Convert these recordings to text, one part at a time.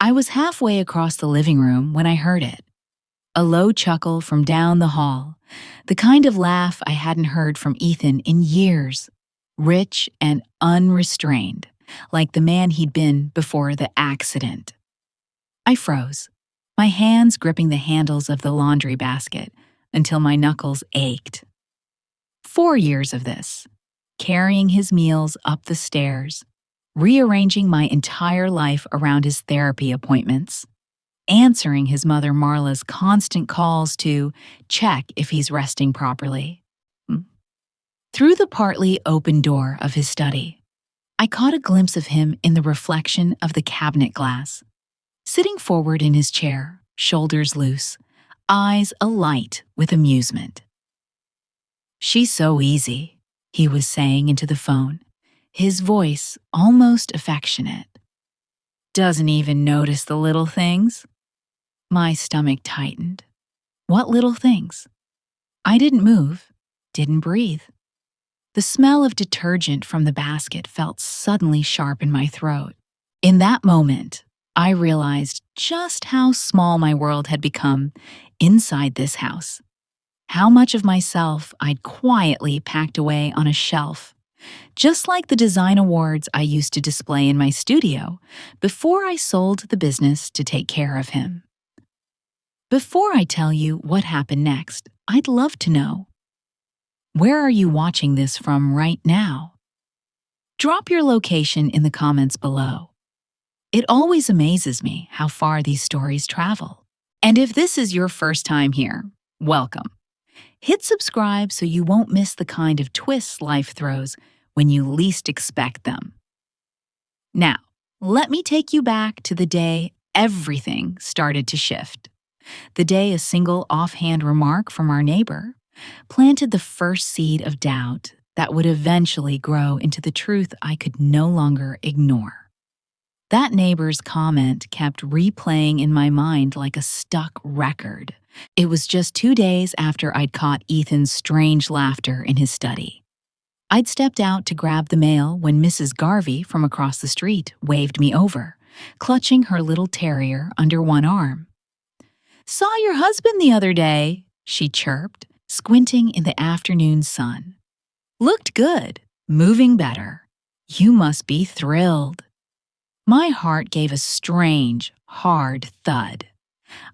I was halfway across the living room when I heard it. A low chuckle from down the hall, the kind of laugh I hadn't heard from Ethan in years, rich and unrestrained, like the man he'd been before the accident. I froze, my hands gripping the handles of the laundry basket until my knuckles ached. 4 years of this, carrying his meals up the stairs, rearranging my entire life around his therapy appointments, answering his mother Marla's constant calls to check if he's resting properly. Through the partly open door of his study, I caught a glimpse of him in the reflection of the cabinet glass, sitting forward in his chair, shoulders loose, eyes alight with amusement. "She's so easy," he was saying into the phone, his voice almost affectionate. "Doesn't even notice the little things." My stomach tightened. What little things? I didn't move, didn't breathe. The smell of detergent from the basket felt suddenly sharp in my throat. In that moment, I realized just how small my world had become inside this house. How much of myself I'd quietly packed away on a shelf, just like the design awards I used to display in my studio before I sold the business to take care of him. Before I tell you what happened next, I'd love to know, where are you watching this from right now? Drop your location in the comments below. It always amazes me how far these stories travel. And if this is your first time here, welcome. Hit subscribe so you won't miss the kind of twists life throws when you least expect them. Now, let me take you back to the day everything started to shift. The day a single offhand remark from our neighbor planted the first seed of doubt that would eventually grow into the truth I could no longer ignore. That neighbor's comment kept replaying in my mind like a stuck record. It was just 2 days after I'd caught Ethan's strange laughter in his study. I'd stepped out to grab the mail when Mrs. Garvey from across the street waved me over, clutching her little terrier under one arm. "Saw your husband the other day," she chirped, squinting in the afternoon sun. "Looked good, moving better. You must be thrilled." My heart gave a strange, hard thud.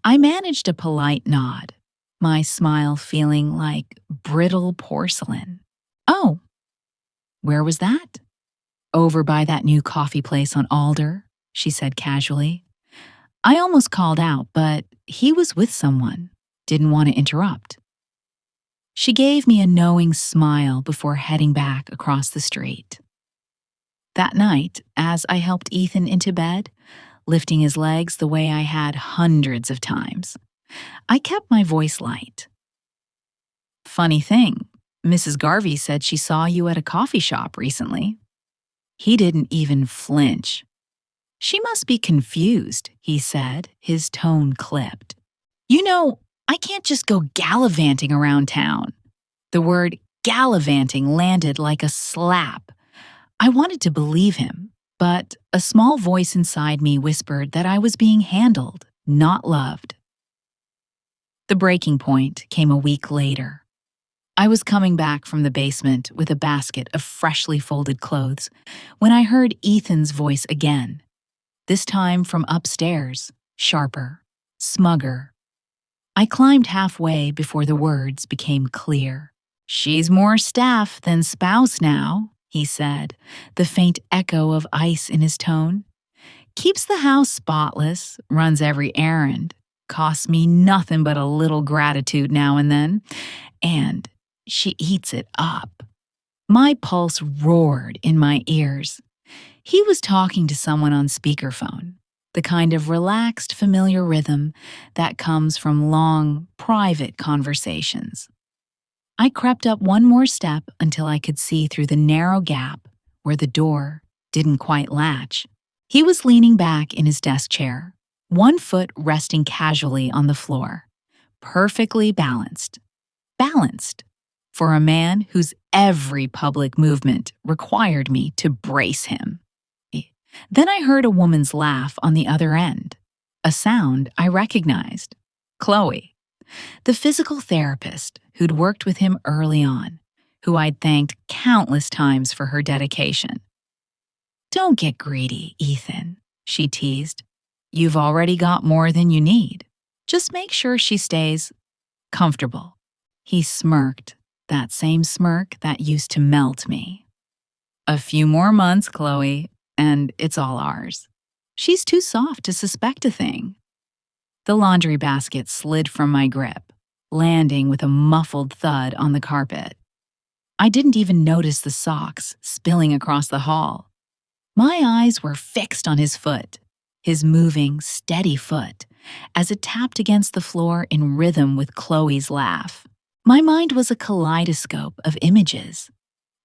I managed a polite nod, my smile feeling like brittle porcelain. "Oh, where was that?" "Over by that new coffee place on Alder," she said casually. I almost called out, but he was with someone, didn't want to interrupt. She gave me a knowing smile before heading back across the street. That night, as I helped Ethan into bed, lifting his legs the way I had hundreds of times, I kept my voice light. "Funny thing, Mrs. Garvey said she saw you at a coffee shop recently." He didn't even flinch. "She must be confused," he said, his tone clipped. "You know, I can't just go gallivanting around town." The word gallivanting landed like a slap. I wanted to believe him, but a small voice inside me whispered that I was being handled, not loved. The breaking point came a week later. I was coming back from the basement with a basket of freshly folded clothes when I heard Ethan's voice again. This time from upstairs, sharper, smugger. I climbed halfway before the words became clear. "She's more staff than spouse now," he said, the faint echo of ice in his tone. "Keeps the house spotless, runs every errand, costs me nothing but a little gratitude now and then, and she eats it up." My pulse roared in my ears. He was talking to someone on speakerphone, the kind of relaxed, familiar rhythm that comes from long, private conversations. I crept up one more step until I could see through the narrow gap where the door didn't quite latch. He was leaning back in his desk chair, one foot resting casually on the floor, perfectly balanced. Balanced for a man whose every public movement required me to brace him. Then I heard a woman's laugh on the other end, a sound I recognized. Chloe, the physical therapist who'd worked with him early on, who I'd thanked countless times for her dedication. "Don't get greedy, Ethan," she teased. "You've already got more than you need. Just make sure she stays comfortable." He smirked, that same smirk that used to melt me. "A few more months, Chloe, and it's all ours. She's too soft to suspect a thing." The laundry basket slid from my grip, landing with a muffled thud on the carpet. I didn't even notice the socks spilling across the hall. My eyes were fixed on his foot, his moving, steady foot, as it tapped against the floor in rhythm with Chloe's laugh. My mind was a kaleidoscope of images.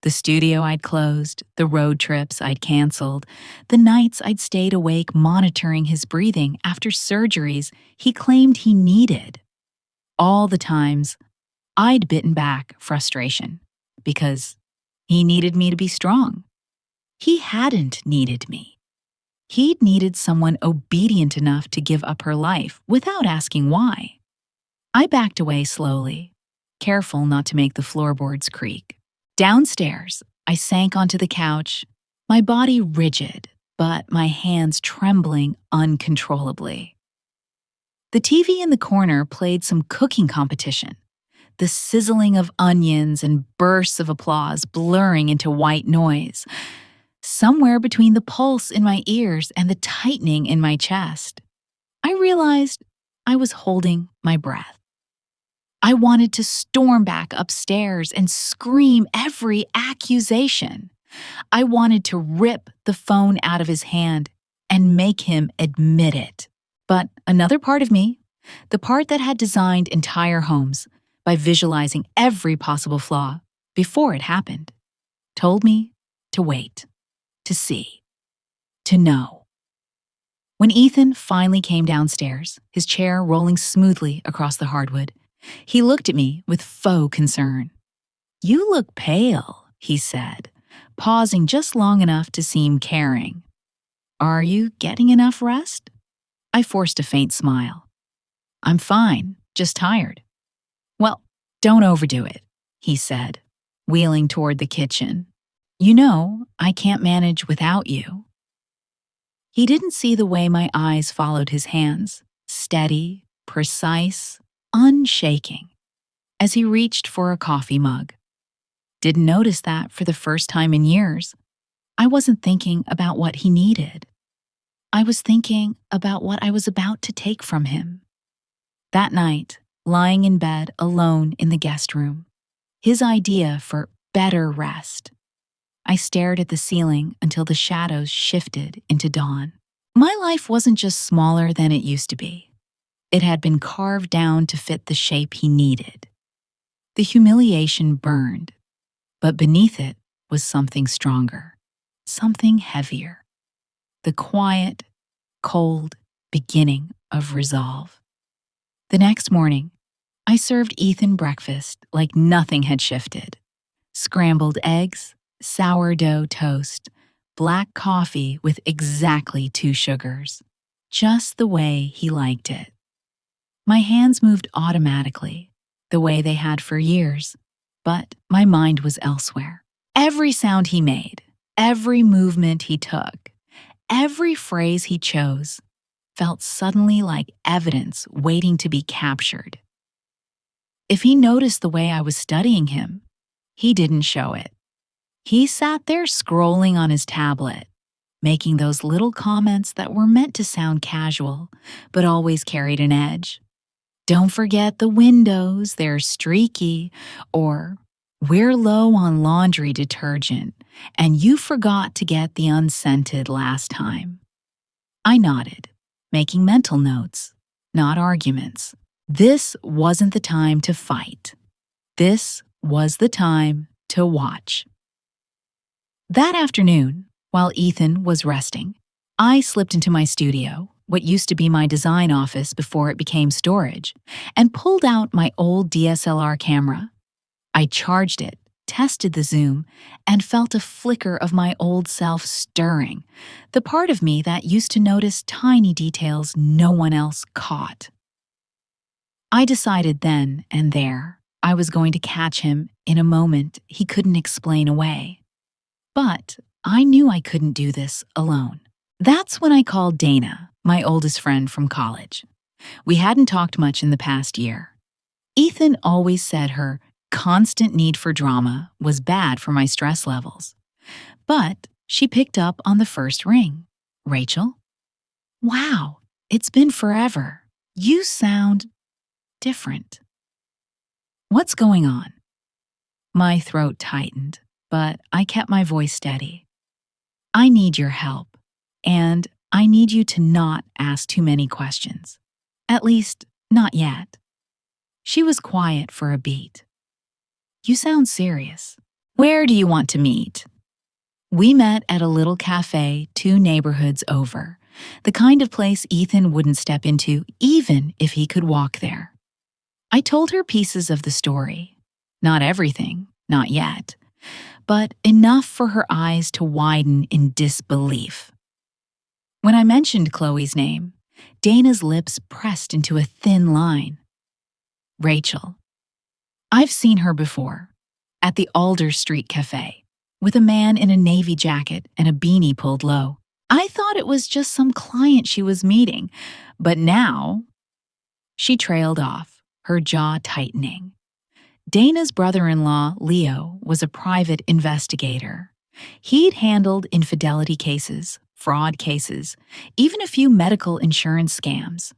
The studio I'd closed, the road trips I'd canceled, the nights I'd stayed awake monitoring his breathing after surgeries he claimed he needed. All the times I'd bitten back frustration because he needed me to be strong. He hadn't needed me. He'd needed someone obedient enough to give up her life without asking why. I backed away slowly, careful not to make the floorboards creak. Downstairs, I sank onto the couch, my body rigid, but my hands trembling uncontrollably. The TV in the corner played some cooking competition, the sizzling of onions and bursts of applause blurring into white noise. Somewhere between the pulse in my ears and the tightening in my chest, I realized I was holding my breath. I wanted to storm back upstairs and scream every accusation. I wanted to rip the phone out of his hand and make him admit it. But another part of me, the part that had designed entire homes by visualizing every possible flaw before it happened, told me to wait, to see, to know. When Ethan finally came downstairs, his chair rolling smoothly across the hardwood, he looked at me with faux concern. "You look pale," he said, pausing just long enough to seem caring. "Are you getting enough rest?" I forced a faint smile. "I'm fine, just tired." "Well, don't overdo it," he said, wheeling toward the kitchen. "You know, I can't manage without you." He didn't see the way my eyes followed his hands, steady, precise, unshaking, as he reached for a coffee mug. Didn't notice that for the first time in years. I wasn't thinking about what he needed. I was thinking about what I was about to take from him. That night, lying in bed alone in the guest room, his idea for better rest, I stared at the ceiling until the shadows shifted into dawn. My life wasn't just smaller than it used to be. It had been carved down to fit the shape he needed. The humiliation burned, but beneath it was something stronger, something heavier. The quiet, cold beginning of resolve. The next morning, I served Ethan breakfast like nothing had shifted. Scrambled eggs, sourdough toast, black coffee with exactly 2 sugars, just the way he liked it. My hands moved automatically, the way they had for years, but my mind was elsewhere. Every sound he made, every movement he took, every phrase he chose felt suddenly like evidence waiting to be captured. If he noticed the way I was studying him, he didn't show it. He sat there scrolling on his tablet, making those little comments that were meant to sound casual, but always carried an edge. "Don't forget the windows, they're streaky," or "We're low on laundry detergent, and you forgot to get the unscented last time." I nodded, making mental notes, not arguments. This wasn't the time to fight. This was the time to watch. That afternoon, while Ethan was resting, I slipped into my studio, what used to be my design office before it became storage, and pulled out my old DSLR camera. I charged it, tested the zoom, and felt a flicker of my old self stirring, the part of me that used to notice tiny details no one else caught. I decided then and there I was going to catch him in a moment he couldn't explain away. But I knew I couldn't do this alone. That's when I called Dana, my oldest friend from college. We hadn't talked much in the past year. Ethan always said her constant need for drama was bad for my stress levels. But she picked up on the first ring. "Rachel? Wow, it's been forever. You sound different. What's going on?" My throat tightened, but I kept my voice steady. "I need your help, and I need you to not ask too many questions. At least, not yet." She was quiet for a beat. "You sound serious. Where do you want to meet?" We met at a little cafe 2 neighborhoods over, the kind of place Ethan wouldn't step into even if he could walk there. I told her pieces of the story. Not everything, not yet, but enough for her eyes to widen in disbelief. When I mentioned Chloe's name, Dana's lips pressed into a thin line. "Rachel. I've seen her before, at the Alder Street Cafe, with a man in a navy jacket and a beanie pulled low. I thought it was just some client she was meeting, but now—" She trailed off, her jaw tightening. Dana's brother-in-law, Leo, was a private investigator. He'd handled infidelity cases, fraud cases, even a few medical insurance scams.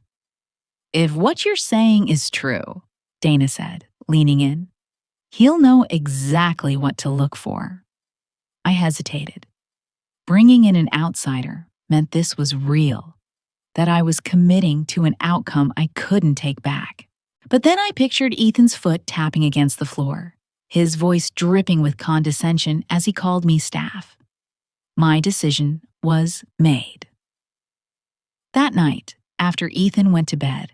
"If what you're saying is true," Dana said, leaning in, "he'll know exactly what to look for." I hesitated. Bringing in an outsider meant this was real, that I was committing to an outcome I couldn't take back. But then I pictured Ethan's foot tapping against the floor, his voice dripping with condescension as he called me staff. My decision was made. That night, after Ethan went to bed,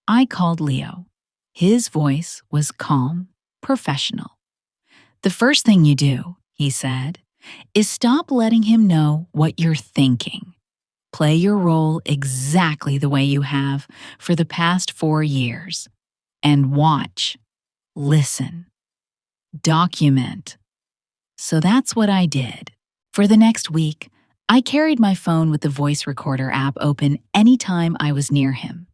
I called Leo. His voice was calm, professional. "The first thing you do," he said, "is stop letting him know what you're thinking. Play your role exactly the way you have for the past 4 years. And watch, listen, document." So that's what I did. For the next week, I carried my phone with the voice recorder app open anytime I was near him.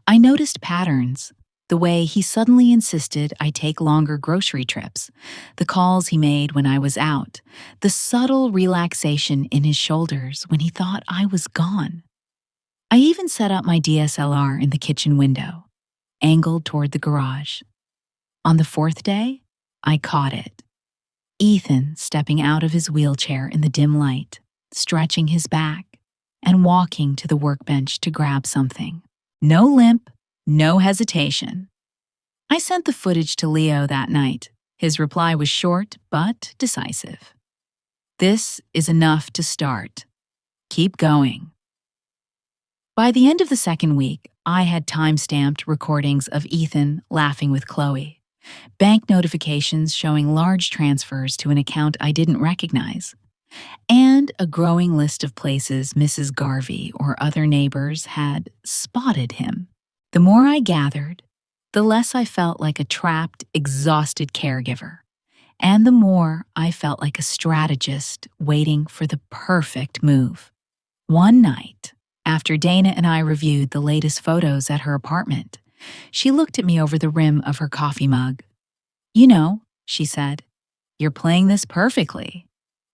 I noticed patterns, the way he suddenly insisted I take longer grocery trips, the calls he made when I was out, the subtle relaxation in his shoulders when he thought I was gone. I even set up my DSLR in the kitchen window, angled toward the garage. On the 4th day, I caught it. Ethan stepping out of his wheelchair in the dim light, stretching his back, and walking to the workbench to grab something. No limp, no hesitation. I sent the footage to Leo that night. His reply was short but decisive. "This is enough to start. Keep going." By the end of the 2nd week, I had time-stamped recordings of Ethan laughing with Chloe, bank notifications showing large transfers to an account I didn't recognize, and a growing list of places Mrs. Garvey or other neighbors had spotted him. The more I gathered, the less I felt like a trapped, exhausted caregiver, and the more I felt like a strategist waiting for the perfect move. One night, after Dana and I reviewed the latest photos at her apartment, she looked at me over the rim of her coffee mug. "You know," she said, "you're playing this perfectly.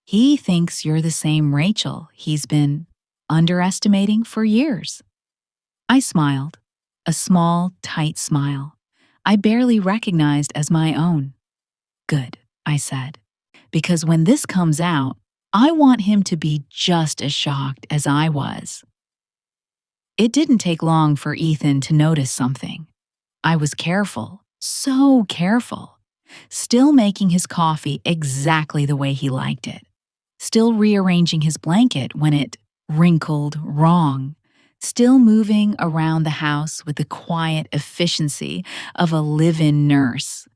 He thinks you're the same Rachel he's been underestimating for years." I smiled, a small, tight smile I barely recognized as my own. "Good," I said, "because when this comes out, I want him to be just as shocked as I was." It didn't take long for Ethan to notice something. I was careful, so careful, still making his coffee exactly the way he liked it, still rearranging his blanket when it wrinkled wrong, still moving around the house with the quiet efficiency of a live-in nurse.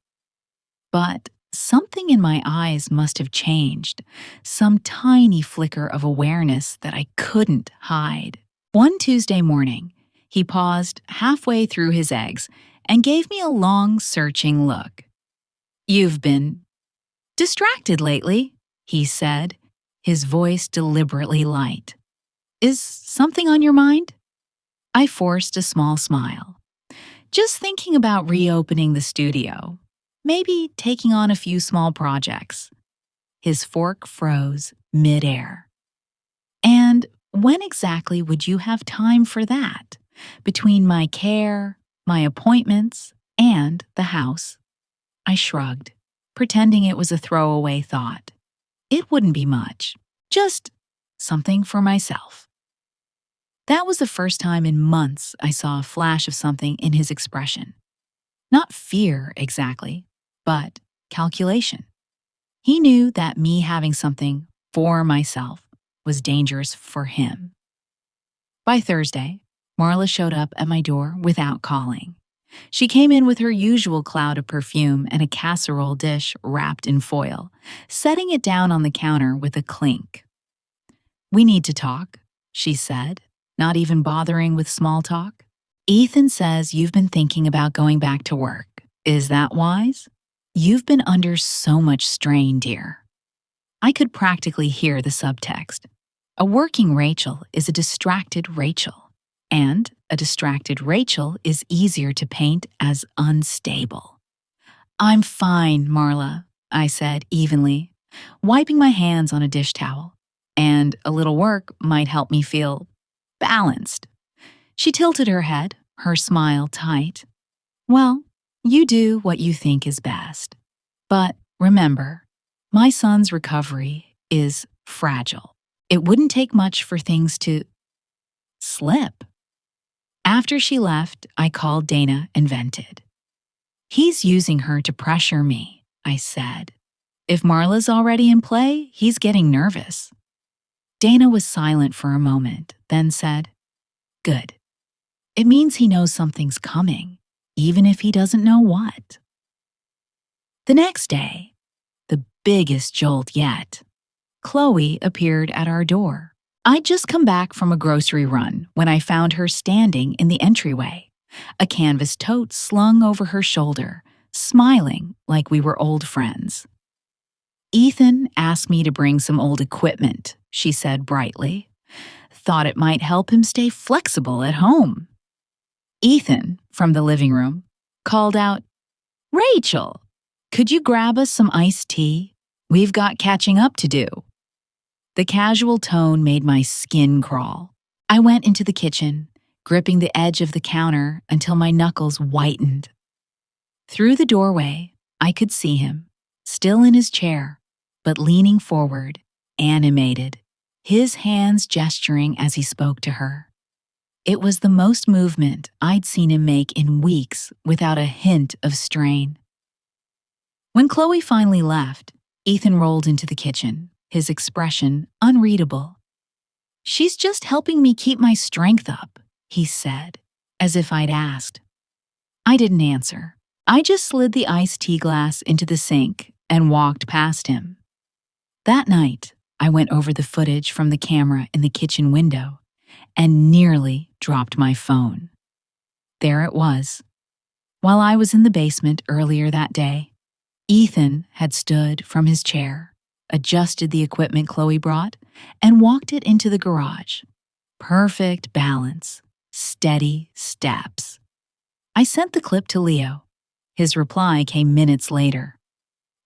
But Something in my eyes must have changed, some tiny flicker of awareness that I couldn't hide. One Tuesday morning, he paused halfway through his eggs and gave me a long, searching look. "You've been distracted lately," he said, his voice deliberately light. "Is something on your mind?" I forced a small smile. "Just thinking about reopening the studio. Maybe taking on a few small projects." His fork froze midair. "And when exactly would you have time for that? Between my care, my appointments, and the house?" I shrugged, pretending it was a throwaway thought. It wouldn't be much, just something for myself. That was the first time in months I saw a flash of something in his expression. Not fear exactly, but calculation. He knew that me having something for myself was dangerous for him. By Thursday, Marla showed up at my door without calling. She came in with her usual cloud of perfume and a casserole dish wrapped in foil, setting it down on the counter with a clink. "We need to talk," she said, not even bothering with small talk. "Ethan says you've been thinking about going back to work. Is that wise? You've been under so much strain, dear." I could practically hear the subtext. A working Rachel is a distracted Rachel, and a distracted Rachel is easier to paint as unstable. "I'm fine, Marla," I said evenly, wiping my hands on a dish towel. "And a little work might help me feel balanced." She tilted her head, her smile tight. "Well, you do what you think is best. But remember, my son's recovery is fragile. It wouldn't take much for things to slip." After she left, I called Dana and vented. "He's using her to pressure me," I said. "If Marla's already in play, he's getting nervous." Dana was silent for a moment, then said, "Good. It means he knows something's coming, even if he doesn't know what." The next day, the biggest jolt yet, Chloe appeared at our door. I'd just come back from a grocery run when I found her standing in the entryway, a canvas tote slung over her shoulder, smiling like we were old friends. "Ethan asked me to bring some old equipment," she said brightly. "Thought it might help him stay flexible at home." Ethan, from the living room, called out, "Rachel, could you grab us some iced tea? We've got catching up to do." The casual tone made my skin crawl. I went into the kitchen, gripping the edge of the counter until my knuckles whitened. Through the doorway, I could see him, still in his chair, but leaning forward, animated, his hands gesturing as he spoke to her. It was the most movement I'd seen him make in weeks without a hint of strain. When Chloe finally left, Ethan rolled into the kitchen, his expression unreadable. "She's just helping me keep my strength up," he said, as if I'd asked. I didn't answer. I just slid the iced tea glass into the sink and walked past him. That night, I went over the footage from the camera in the kitchen window and nearly dropped my phone. There it was. While I was in the basement earlier that day, Ethan had stood from his chair, adjusted the equipment Chloe brought, and walked it into the garage. Perfect balance, steady steps. I sent the clip to Leo. His reply came minutes later.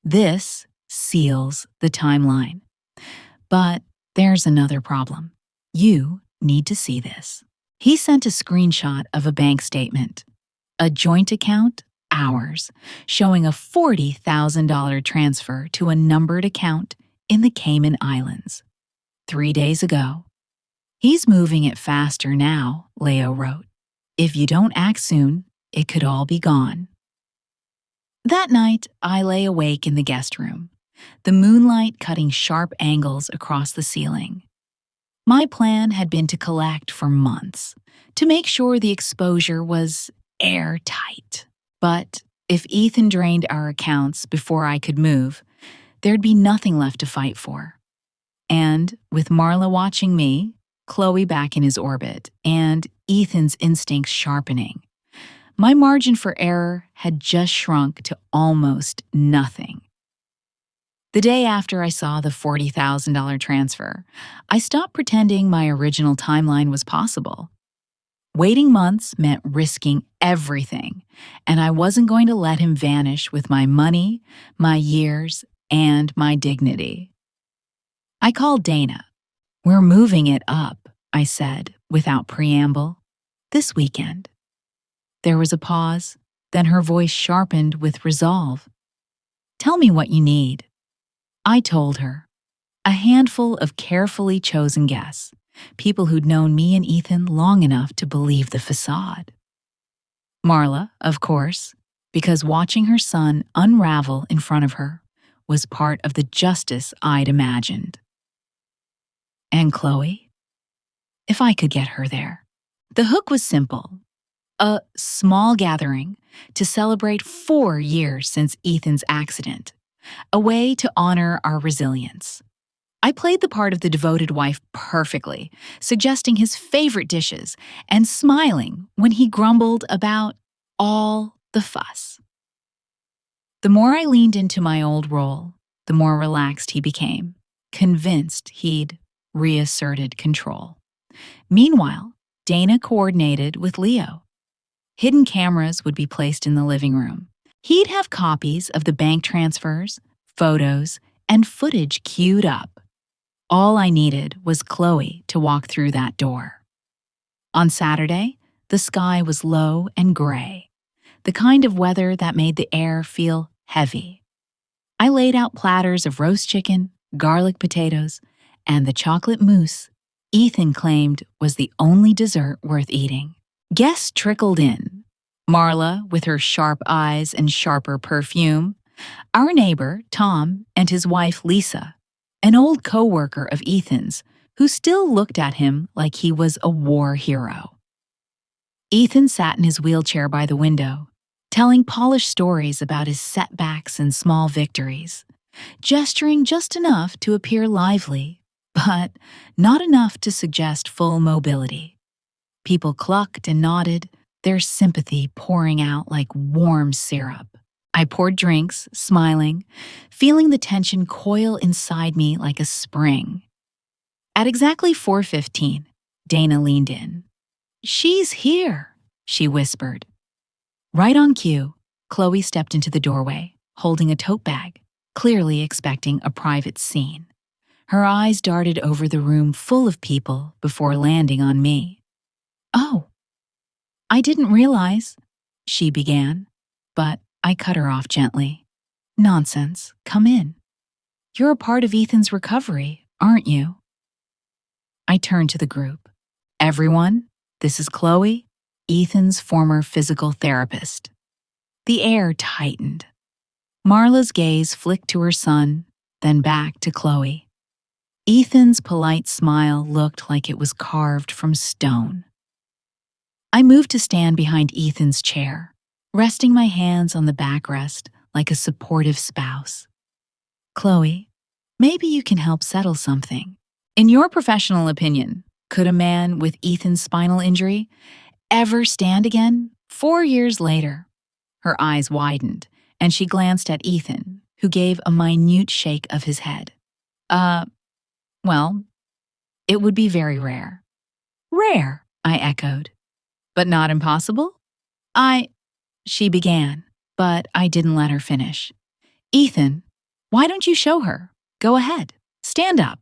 "This seals the timeline. But there's another problem. You need to see this." He sent a screenshot of a bank statement, a joint account, ours, showing a $40,000 transfer to a numbered account in the Cayman Islands 3 days ago. "He's moving it faster now," Leo wrote. "If you don't act soon, it could all be gone." That night, I lay awake in the guest room, the moonlight cutting sharp angles across the ceiling. My plan had been to collect for months, to make sure the exposure was airtight. But If Ethan drained our accounts before I could move, there'd be nothing left to fight for. And with Marla watching me, Chloe back in his orbit, and Ethan's instincts sharpening, my margin for error had just shrunk to almost nothing. The day after I saw the $40,000 transfer, I stopped pretending my original timeline was possible. Waiting months meant risking everything, and I wasn't going to let him vanish with my money, my years, and my dignity. I called Dana. "We're moving it up," I said, without preamble. "This weekend." There was a pause, then her voice sharpened with resolve. "Tell me what you need." I told her. A handful of carefully chosen guests, people who'd known me and Ethan long enough to believe the facade. Marla, of course, because watching her son unravel in front of her was part of the justice I'd imagined. And Chloe? If I could get her there. The hook was simple. A small gathering to celebrate 4 years since Ethan's accident. A way to honor our resilience. I played the part of the devoted wife perfectly, suggesting his favorite dishes and smiling when he grumbled about all the fuss. The more I leaned into my old role, the more relaxed he became, convinced he'd reasserted control. Meanwhile, Dana coordinated with Leo. Hidden cameras would be placed in the living room. He'd have copies of the bank transfers, photos, and footage queued up. All I needed was Chloe to walk through that door. On Saturday, the sky was low and gray, the kind of weather that made the air feel heavy. I laid out platters of roast chicken, garlic potatoes, and the chocolate mousse Ethan claimed was the only dessert worth eating. Guests trickled in. Marla, with her sharp eyes and sharper perfume, our neighbor, Tom, and his wife, Lisa, an old co-worker of Ethan's, who still looked at him like he was a war hero. Ethan sat in his wheelchair by the window, telling polished stories about his setbacks and small victories, gesturing just enough to appear lively, but not enough to suggest full mobility. People clucked and nodded, their sympathy pouring out like warm syrup. I poured drinks, smiling, feeling the tension coil inside me like a spring. At exactly 4:15, Dana leaned in. "She's here," she whispered. Right on cue, Chloe stepped into the doorway, holding a tote bag, clearly expecting a private scene. Her eyes darted over the room full of people before landing on me. "Oh, I didn't realize," she began, but I cut her off gently. "Nonsense, come in. You're a part of Ethan's recovery, aren't you?" I turned to the group. "Everyone, this is Chloe, Ethan's former physical therapist." The air tightened. Marla's gaze flicked to her son, then back to Chloe. Ethan's polite smile looked like it was carved from stone. I moved to stand behind Ethan's chair, resting my hands on the backrest like a supportive spouse. "Chloe, maybe you can help settle something. In your professional opinion, could a man with Ethan's spinal injury ever stand again 4 years later?" Her eyes widened, and she glanced at Ethan, who gave a minute shake of his head. Well, it would be very rare." "Rare," I echoed. "But not impossible?" She began, but I didn't let her finish. "Ethan, why don't you show her? Go ahead. Stand up."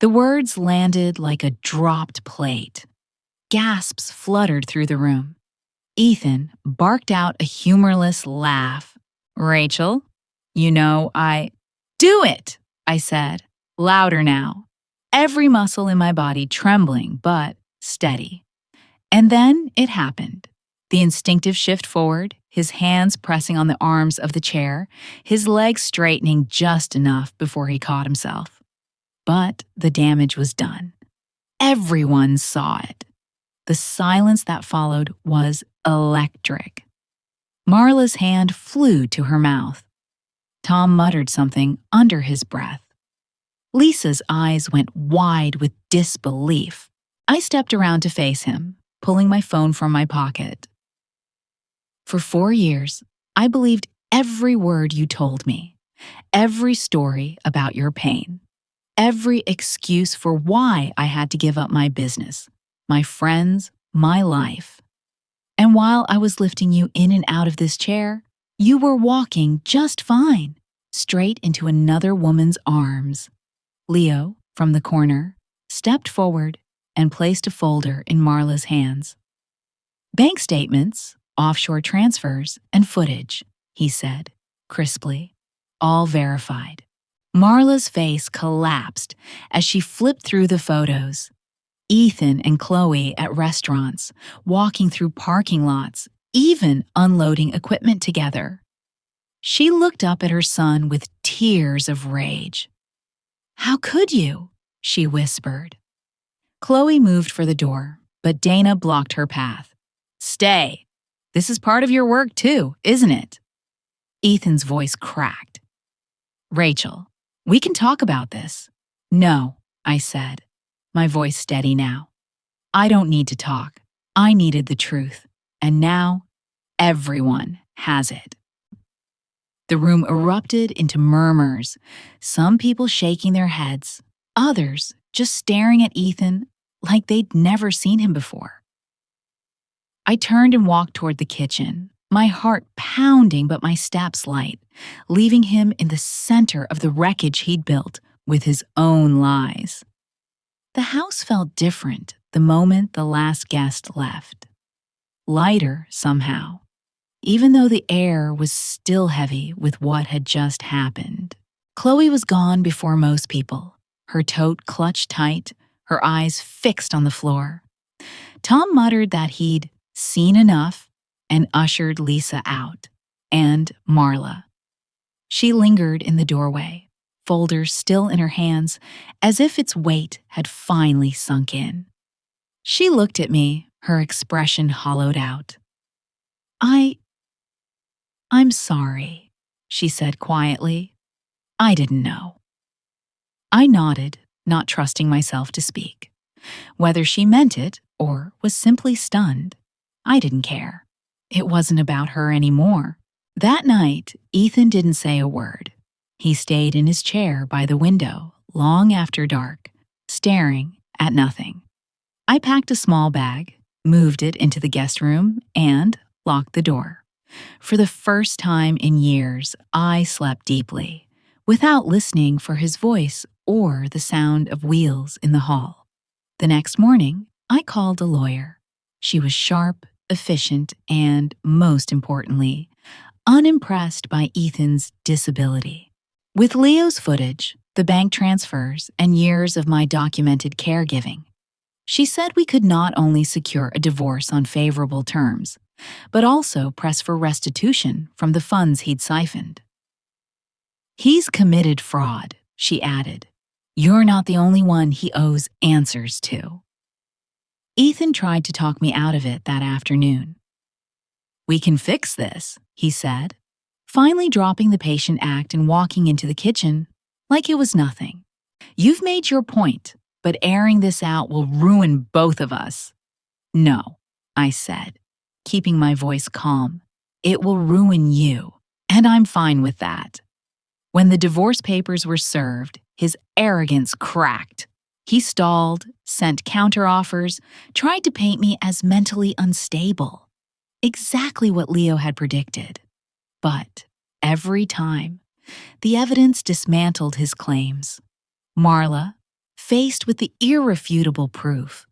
The words landed like a dropped plate. Gasps fluttered through the room. Ethan barked out a humorless laugh. "Rachel, you know Do it," I said, louder now, every muscle in my body trembling but steady. And then it happened. The instinctive shift forward, his hands pressing on the arms of the chair, his legs straightening just enough before he caught himself. But the damage was done. Everyone saw it. The silence that followed was electric. Marla's hand flew to her mouth. Tom muttered something under his breath. Lisa's eyes went wide with disbelief. I stepped around to face him, pulling my phone from my pocket. For 4 years, I believed every word you told me, every story about your pain, every excuse for why I had to give up my business, my friends, my life. And while I was lifting you in and out of this chair, you were walking just fine, straight into another woman's arms. Leo, from the corner, stepped forward and placed a folder in Marla's hands. Bank statements, offshore transfers, and footage, he said, crisply, all verified. Marla's face collapsed as she flipped through the photos. Ethan and Chloe at restaurants, walking through parking lots, even unloading equipment together. She looked up at her son with tears of rage. "How could you?" she whispered. Chloe moved for the door, but Dana blocked her path. "Stay. This is part of your work too, isn't it?" Ethan's voice cracked. "Rachel, we can talk about this." "No," I said, my voice steady now. "I don't need to talk. I needed the truth. And now, everyone has it." The room erupted into murmurs, some people shaking their heads, others just staring at Ethan like they'd never seen him before. I turned and walked toward the kitchen, my heart pounding but my steps light, leaving him in the center of the wreckage he'd built with his own lies. The house felt different the moment the last guest left. Lighter, somehow, even though the air was still heavy with what had just happened. Chloe was gone before most people, her tote clutched tight, her eyes fixed on the floor. Tom muttered that he'd seen enough and ushered Lisa out, and Marla. She lingered in the doorway, folder still in her hands, as if its weight had finally sunk in. She looked at me, her expression hollowed out. I'm sorry," she said quietly. "I didn't know." I nodded, not trusting myself to speak. Whether she meant it or was simply stunned, I didn't care. It wasn't about her anymore. That night, Ethan didn't say a word. He stayed in his chair by the window long after dark, staring at nothing. I packed a small bag, moved it into the guest room, and locked the door. For the first time in years, I slept deeply, without listening for his voice or the sound of wheels in the hall. The next morning, I called a lawyer. She was sharp, efficient, and, most importantly, unimpressed by Ethan's disability. With Leo's footage, the bank transfers, and years of my documented caregiving, she said we could not only secure a divorce on favorable terms, but also press for restitution from the funds he'd siphoned. "He's committed fraud," she added. "You're not the only one he owes answers to." Ethan tried to talk me out of it that afternoon. "We can fix this," he said, finally dropping the patient act and walking into the kitchen like it was nothing. "You've made your point, but airing this out will ruin both of us." "No," I said, keeping my voice calm. "It will ruin you, and I'm fine with that." When the divorce papers were served, his arrogance cracked. He stalled, sent counteroffers, tried to paint me as mentally unstable. Exactly what Leo had predicted. But every time, the evidence dismantled his claims. Marla, faced with the irrefutable proof,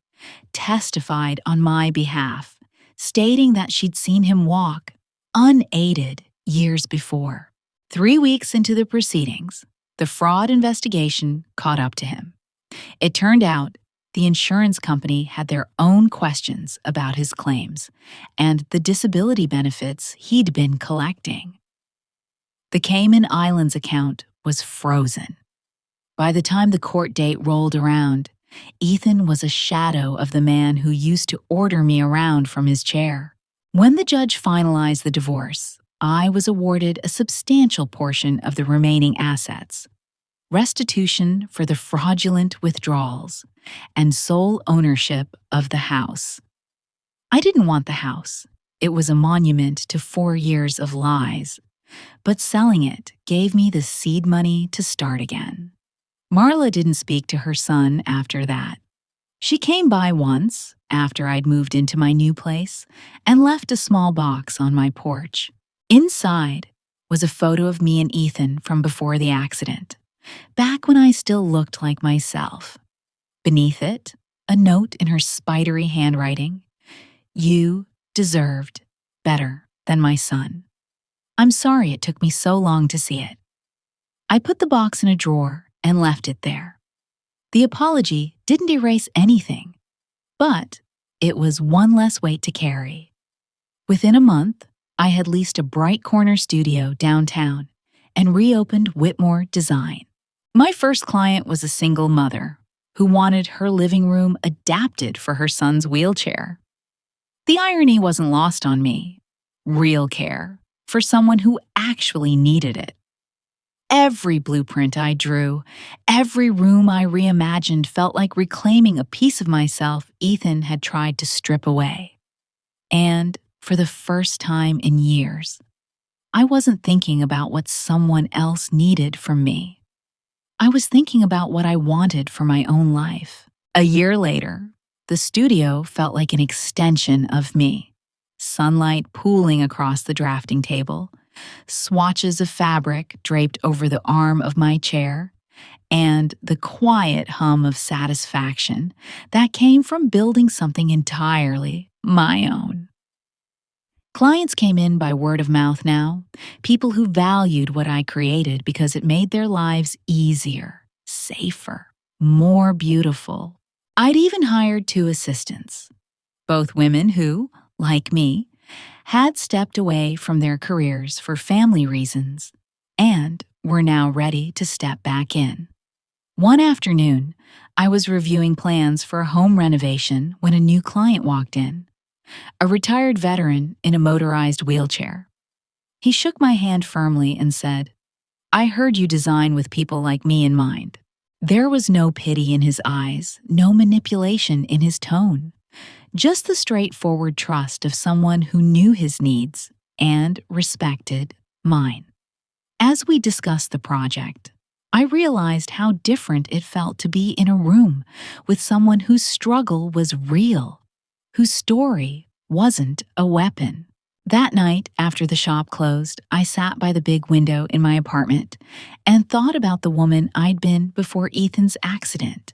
testified on my behalf, stating that she'd seen him walk, unaided, years before. 3 weeks into the proceedings, the fraud investigation caught up to him. It turned out the insurance company had their own questions about his claims and the disability benefits he'd been collecting. The Cayman Islands account was frozen. By the time the court date rolled around, Ethan was a shadow of the man who used to order me around from his chair. When the judge finalized the divorce, I was awarded a substantial portion of the remaining assets, restitution for the fraudulent withdrawals, and sole ownership of the house. I didn't want the house. It was a monument to 4 years of lies, but selling it gave me the seed money to start again. Marla didn't speak to her son after that. She came by once, after I'd moved into my new place, and left a small box on my porch. Inside was a photo of me and Ethan from before the accident, back when I still looked like myself. Beneath it, a note in her spidery handwriting: "You deserved better than my son. I'm sorry it took me so long to see it." I put the box in a drawer and left it there. The apology didn't erase anything, but it was one less weight to carry. Within a month, I had leased a bright corner studio downtown and reopened Whitmore Design. My first client was a single mother who wanted her living room adapted for her son's wheelchair. The irony wasn't lost on me. Real care for someone who actually needed it. Every blueprint I drew, every room I reimagined felt like reclaiming a piece of myself Ethan had tried to strip away. And for the first time in years, I wasn't thinking about what someone else needed from me. I was thinking about what I wanted for my own life. A year later, the studio felt like an extension of me. Sunlight pooling across the drafting table, swatches of fabric draped over the arm of my chair, and the quiet hum of satisfaction that came from building something entirely my own. Clients came in by word of mouth now, people who valued what I created because it made their lives easier, safer, more beautiful. I'd even hired 2 assistants, both women who, like me, had stepped away from their careers for family reasons and were now ready to step back in. One afternoon, I was reviewing plans for a home renovation when a new client walked in, a retired veteran in a motorized wheelchair. He shook my hand firmly and said, "I heard you design with people like me in mind." There was no pity in his eyes, no manipulation in his tone. Just the straightforward trust of someone who knew his needs and respected mine. As we discussed the project, I realized how different it felt to be in a room with someone whose struggle was real, whose story wasn't a weapon. That night, after the shop closed, I sat by the big window in my apartment and thought about the woman I'd been before Ethan's accident.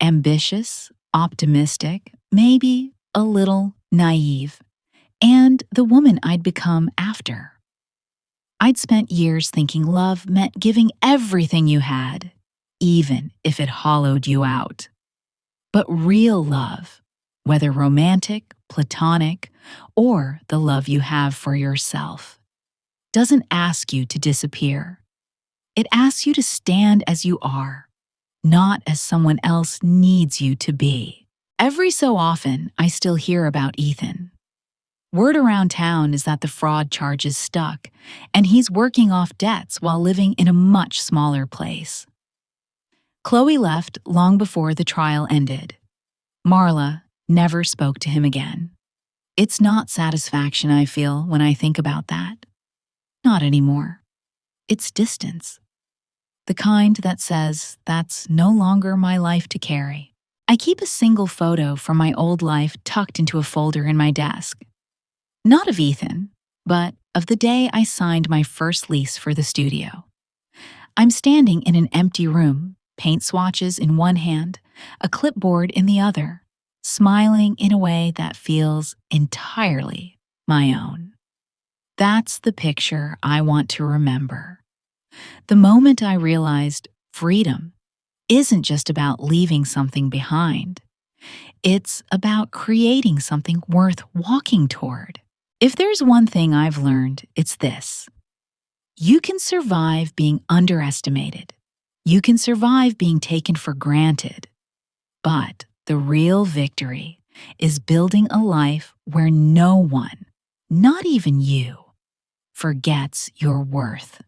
Ambitious, optimistic, maybe a little naive, and the woman I'd become after. I'd spent years thinking love meant giving everything you had, even if it hollowed you out. But real love, whether romantic, platonic, or the love you have for yourself, doesn't ask you to disappear. It asks you to stand as you are, not as someone else needs you to be. Every so often, I still hear about Ethan. Word around town is that the fraud charges stuck, and he's working off debts while living in a much smaller place. Chloe left long before the trial ended. Marla never spoke to him again. It's not satisfaction I feel when I think about that. Not anymore. It's distance. The kind that says that's no longer my life to carry. I keep a single photo from my old life tucked into a folder in my desk. Not of Ethan, but of the day I signed my first lease for the studio. I'm standing in an empty room, paint swatches in one hand, a clipboard in the other, smiling in a way that feels entirely my own. That's the picture I want to remember. The moment I realized freedom isn't just about leaving something behind. It's about creating something worth walking toward. If there's one thing I've learned, it's this. You can survive being underestimated. You can survive being taken for granted. But the real victory is building a life where no one, not even you, forgets your worth.